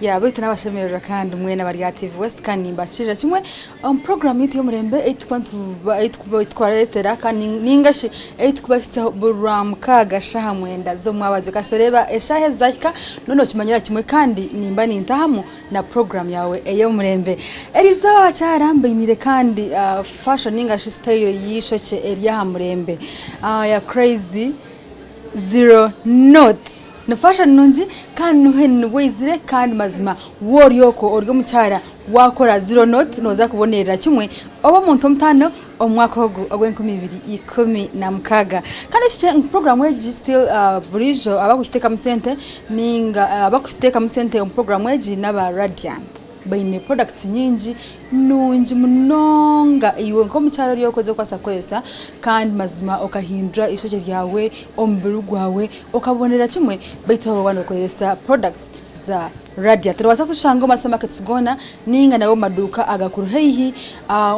ya bita n'abashemerera kandi umwe n'abari TV West kandi mbacira kimwe program yityo murembe 8.8 kandi ningashi 8 buram kaga shaha mwenda zo mwabaze kastoreba eshahe zaka none kimanyira kimwe kandi nimba nintahamu na program yawe eyo murembe erizo acarambenire kandi fashion ningashi style yishoce eriya murembe ya crazy zero note na fashion nunji kandi nuhene wizire kandi mazima woriyoko oryo mucyara wakora zero note noza kubonera kimwe obo muntu mutano omwaka ogwenko 2010 na mkaga kandi cyo program weji still burijo abakufiteka musente ninga abakufiteka musente program weji naba Radiant bayine products nyinji nunji munonga iwe nko mucyaro ryo koze kwasakwesa kandi mazima okahindura ishoje ryawe ombiru gwawe okabonera kimwe bayito abantu koyesa products za Radiant turwasa kushanga masama katsigona ninga nawo maduka agakuru heihi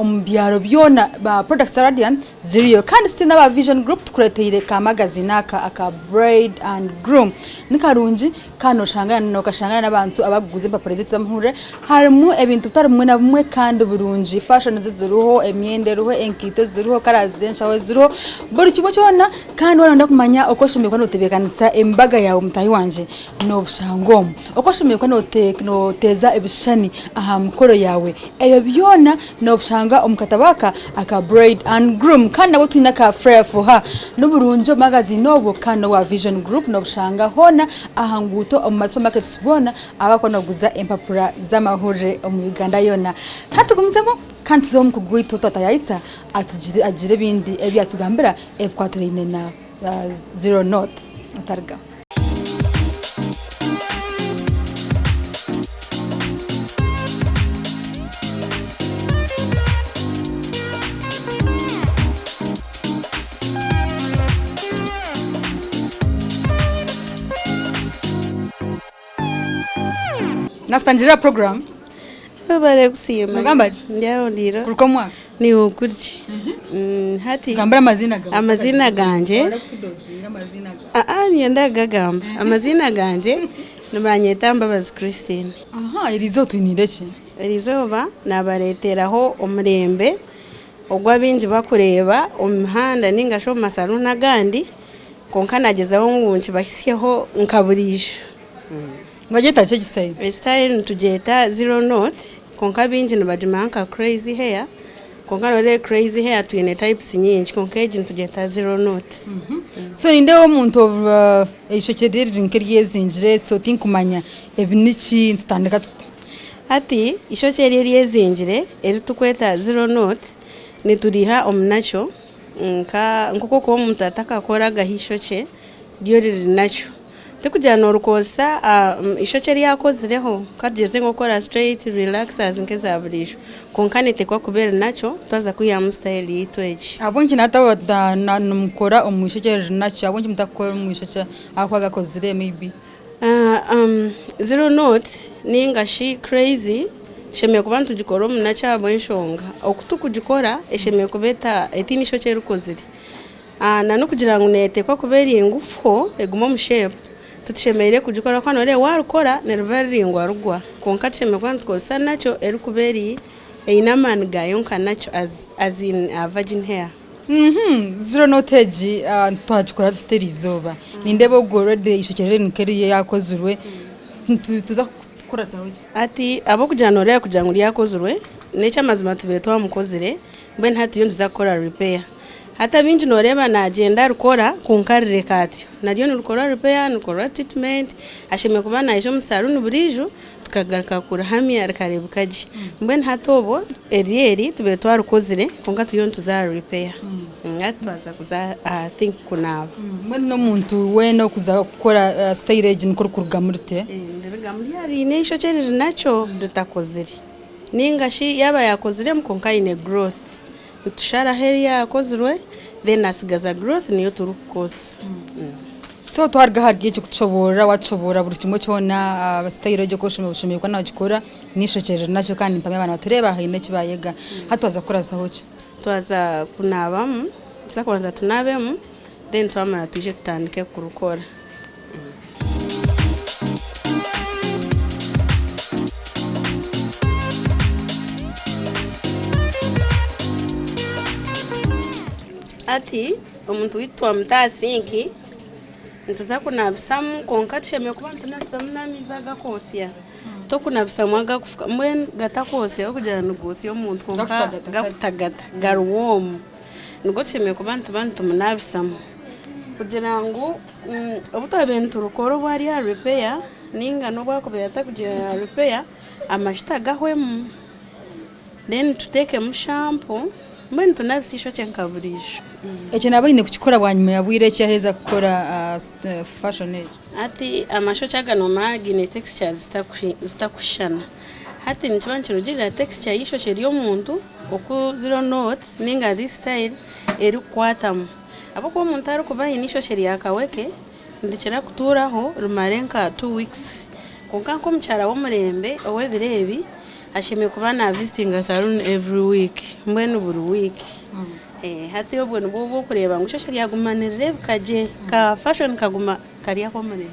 umbyaro byona ba products za Radiant ziriyo kandi stina ba Vision Group tukureteire ka magazine aka Bride and Groom nikarunji kano shangana no kashangana nabantu abaguze paparazzi zamhure harimo ebintu tarimwe na bumwe kandi burunji fashion ziruho emyende ruho enkito ziruho karazensha we ziruho buri kibo cyona kandi wana ndakumanya okoshimye kwano tebekanitsa embaga yawe mutayi wanje no bushangomo okoshimye no teza ebishani aha mukoro yawe eyo byona no bushanga omkatabaka aka Bride and Groom kandi nabo twina ka Fair for her no burunjo magazine nobo kandi wa Vision Group no bushanga hona aha nguto omu supermarkets bona abakona guza empapura z'amahore mu Uganda yona hatugumzemo kandi zo mukugwito tatayaitsa agire bindi ebyatugambira ebwaturine na zero note utarga natangira program bare kusima mugamba njyaho ndiro kuruko mwaka ni ukuryi hati gambara amazina ganje niyendaga gamba amazina ganje nabanyeta Mbabazi Christine irizo twinireke irizoba nabareteraho omurembe ogwabinzi bakureba omihanda ningasho masalo nagandi konka nagezaho ngunchi basyeho nkaburisho Bageta che style. Style ntugeta zero note konka binji nabadimanka crazy hair konka nore crazy hair twine types nyinshi konka eji ntugeta zero note. So inde omuntu of ishokederi rinkeriye zinjire so tinkumanya ebiniki tutandika ati ishokederi yezinjire eri tukweta zero note nituriha omnacho nkoko ko omuntu atakakora gahishoke ryo riri nacho tekujana urukosa ishokeri yakozireho kadeze ngokora straight relaxers nkeza burisho konkane tekwa kubera nacho twaza kuya style yitweje abonki natabada namukora omwishokeri nacho abonki mutakora omwishoke akwaga kozire maybe zero note ningashi crazy shemye kubantu gikora omunacho abonshonga okutukujikora eshemye kubeta etini ishokeri kozire nano kugira ngo netekwa kubera ingufo eguma mu shape tutshemeire kujikora kwa nore warukora nervaringwa rugwa konka tsheme kwantu kosa nacho erikuberi einaman gayo nkanacho as in virgin hair zero notage twajikora tuterizoba nindebo gorode ishokere nkeriye yakozurwe tuza kukora zawe ati abo kujana nore kujanguri yakozurwe necha mazima tubetwa mukozire mbe ntatu yonza zakora repair hata binji noreba na agenda rukora kunkarire katyo nariyo nurukora repair nukora treatment asheme kubana ejo musaruni buriju tukagaruka kurahamya rikarebukaje mbene hatobo erieri tubetwa rukozire konka tuyon tuza repair ngatwaza kuza think kunaba mbene no muntu we no kuza gukora style nkuru kurugamurite ndirigamuri ari nesho cyerere nacho dutakozire ningashi yaba yakozire mukonka ine growth tushara heria yakozirwe then asigaza growth niyo turukosa so twarga hargiye cyo kuchobora wachobora buri kimwe cyona abastayiro cyo koshime bushimye kwa nagikora nishokere nacho kandi mpame abana batureba hine kibayega hatwaza kora sahoche twaza kunabam sakwanza tunabemu then twamara tuje tutandike kurukora ati omuntu witwa Mutasinki ntuza kunabisamu konka tushemeye kuba ntunabisamu n'amizi agakosya tokunabisamu agakufuka mbwenu gatakosya kugira ngo gosye omuntu konka gafutagata garuwomu nubwo tushemeye kuba ntumunabisamu kugira ngo obutabentu rukoro bwari ya repair ninga nobwakubira atakugira repair amashita gahwemu then tuteke mu shampoo mbwenu tunabisisho cyenkaburisho ekyo nabayine kukikora bwanyuma yabwire cyaheza gukora fashion age ati amasho cyagano magine texture zitakushana hati nikibankirugirira texture yisho cyeri yo muntu oku zero notes ninga this style eri kwatamu abo ko umuntu ari kubaye nisho cyeri yakaweke ndikira kuturaho rumarenka 2 weeks konka ko mchara wo murembe owe birebi ashimye kuba na visiting a salon every week mbwenu buri week hati yo bwenu bo kureba ngo cyo cyari yagumanirire kaje ka fashion kaguma kari yako murembe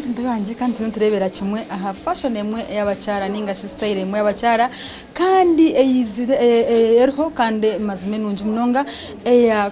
ndaganje kandi turebera kimwe aha fashion emwe y'abacyara ninga style emwe y'abacyara kandi erho kandi mazime nunji mnonga ya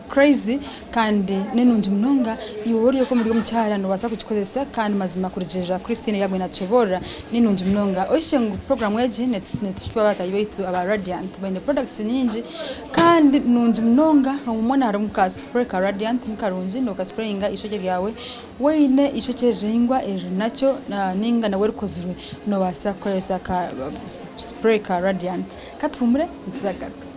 crazy kandi nenunji mnonga iwori ko muri mucyara no basa kukikozesa kandi mazima kurijeja Christine yabwe natobora nenunji mnonga oshengu program yeje netushwa batayibetu aba radiant bene products nyinji kandi nunji mnonga umwana aramuka spray ka radiant mukarunji no ka sprayinga ishoje ryawe weine ishoje ringwa nacyo ninga nawe rukozwe no basa kwesa ka spray ka radiant katfumure nzagaruka